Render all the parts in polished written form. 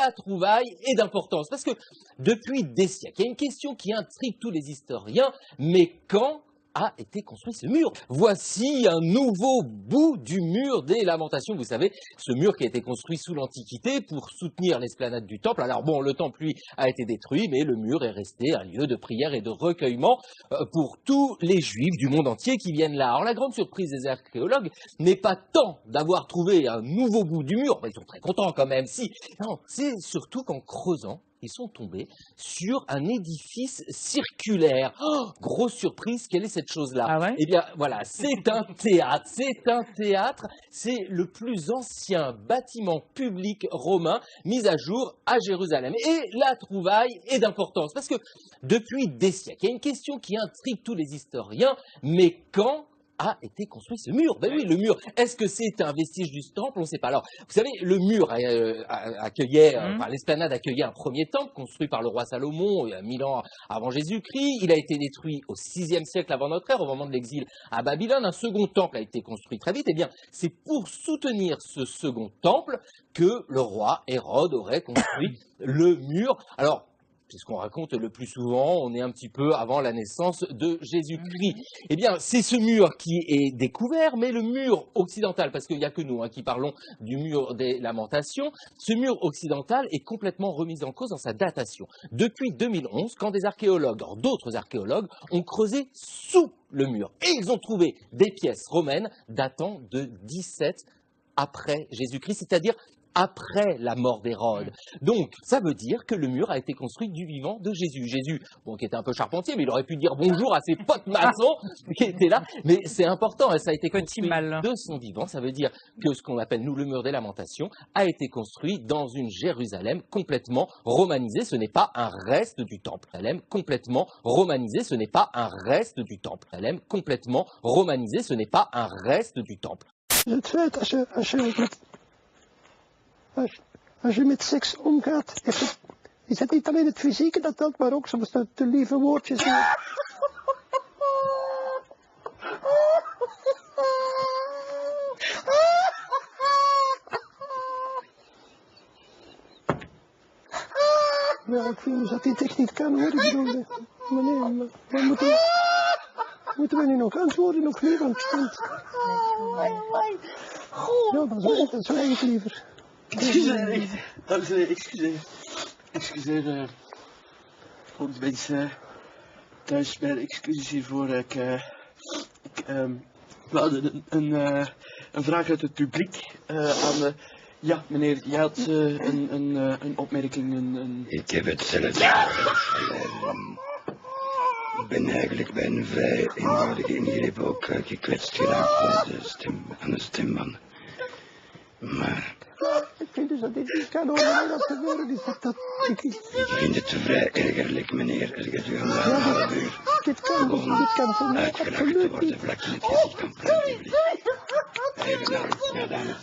la trouvaille est d'importance. Parce que depuis des siècles, il y a une question qui intrigue tous les historiens, mais quand a été construit ce mur? Voici un nouveau bout du mur des Lamentations. Vous savez, ce mur qui a été construit sous l'Antiquité pour soutenir l'esplanade du Temple. Alors bon, le Temple, lui, a été détruit, mais le mur est resté un lieu de prière et de recueillement pour tous les Juifs du monde entier qui viennent là. Alors la grande surprise des archéologues n'est pas tant d'avoir trouvé un nouveau bout du mur, ils sont très contents quand même, si. Non, c'est surtout qu'en creusant, ils sont tombés sur un édifice circulaire. Oh, grosse surprise, quelle est cette chose-là? Ah ouais? Eh bien, voilà, c'est un théâtre. C'est un théâtre. C'est le plus ancien bâtiment public romain mis à jour à Jérusalem. Et la trouvaille est d'importance parce que depuis des siècles, il y a une question qui intrigue tous les historiens, mais quand a été construit ce mur? Ben oui, le mur. Est-ce que c'est un vestige du temple? On ne sait pas. Alors, vous savez, le mur accueillait, enfin, l'esplanade accueillait un premier temple construit par le roi Salomon il y a 1000 ans avant Jésus-Christ. Il a été détruit au VIe siècle avant notre ère, au moment de l'exil à Babylone. Un second temple a été construit très vite. Eh bien, c'est pour soutenir ce second temple que le roi Hérode aurait construit le mur. Alors, c'est ce qu'on raconte le plus souvent, on est un petit peu avant la naissance de Jésus-Christ. Eh bien, c'est ce mur qui est découvert, mais le mur occidental, parce qu'il n'y a que nous qui parlons du mur des Lamentations, ce mur occidental est complètement remis en cause dans sa datation. Depuis 2011, quand des archéologues, d'autres archéologues, ont creusé sous le mur, et ils ont trouvé des pièces romaines datant de 17 après Jésus-Christ, c'est-à-dire après la mort d'Hérode. Donc, ça veut dire que le mur a été construit du vivant de Jésus. Jésus, bon, qui était un peu charpentier, mais il aurait pu dire bonjour à ses potes maçons qui étaient là. Mais c'est important, ça a été construit de son vivant. Ça veut dire que ce qu'on appelle, nous, le mur des Lamentations, a été construit dans une Jérusalem complètement romanisée. Ce n'est pas un reste du temple. Jérusalem complètement romanisée, ce n'est pas un reste du temple. Jérusalem complètement romanisée, ce n'est pas un reste du temple. Als je met seks omgaat, is het niet alleen het fysieke dat telt, maar ook soms de lieve woordjes. Ja, ik vind dat dit echt niet kan hoor. Ik bedoel, maar moeten we nu nog antwoorden of niet? Want ja, dan zwijg ik liever. Excuseer, voor de mensen thuis bij de excuses hiervoor. We hadden een vraag uit het publiek aan ja, meneer, je had een opmerking. Ik heb het zelf. Ik ben eigenlijk bij een vrij eenvoudige ingreep ook gekwetst geraakt aan de stemman. Maar ik vind dus dat dit niet kan horen dat gebeuren is. ik vind het vrij ergerlijk, meneer. Er gaat u vandaag een half uur gewoon uitgelachen te worden vlak in het gezicht van het publiek. Even naar dames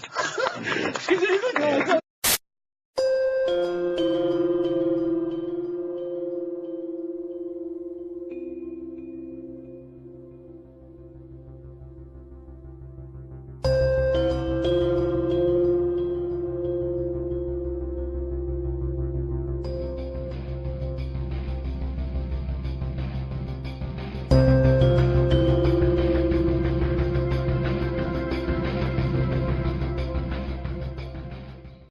en heren.